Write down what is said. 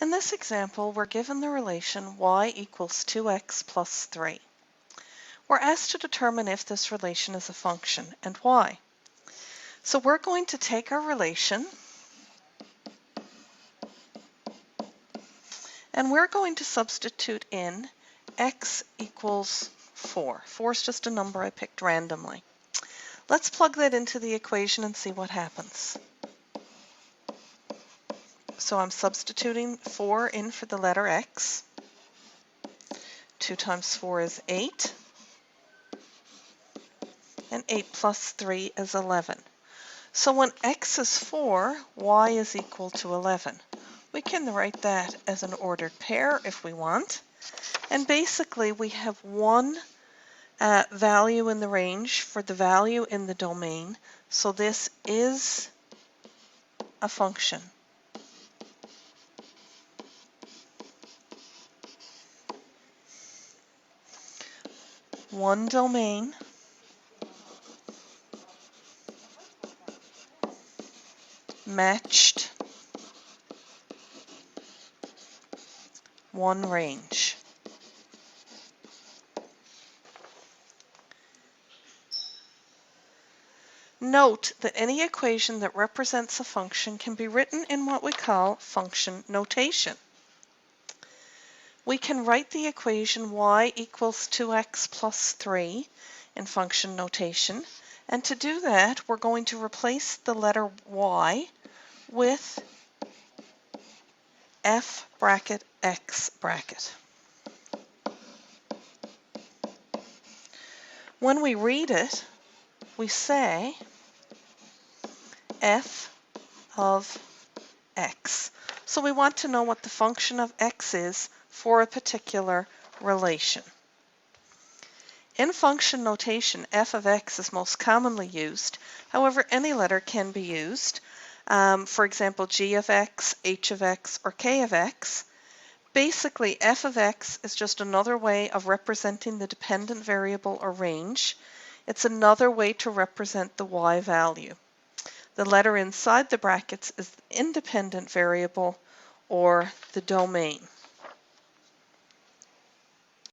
In this example, we're given the relation y equals 2x plus 3. We're asked to determine if this relation is a function and why. So we're going to take our relation and we're going to substitute in x equals 4. 4 is just a number I picked randomly. Let's plug that into the equation and see what happens. So I'm substituting 4 in for the letter x. 2 times 4 is 8. And 8 plus 3 is 11. So when x is 4, y is equal to 11. We can write that as an ordered pair if we want. And basically we have one value in the range for the value in the domain. So this is a function. One domain matched one range. Note that any equation that represents a function can be written in what we call function notation. We can write the equation y equals 2x plus 3 in function notation, and to do that we're going to replace the letter y with f bracket x bracket. When we read it, we say f of x. So we want to know what the function of x is for a particular relation. In function notation, f of x is most commonly used. However, any letter can be used. For example, g of x, h of x, or k of x. Basically, f of x is just another way of representing the dependent variable or range. It's another way to represent the y value. The letter inside the brackets is the independent variable or the domain.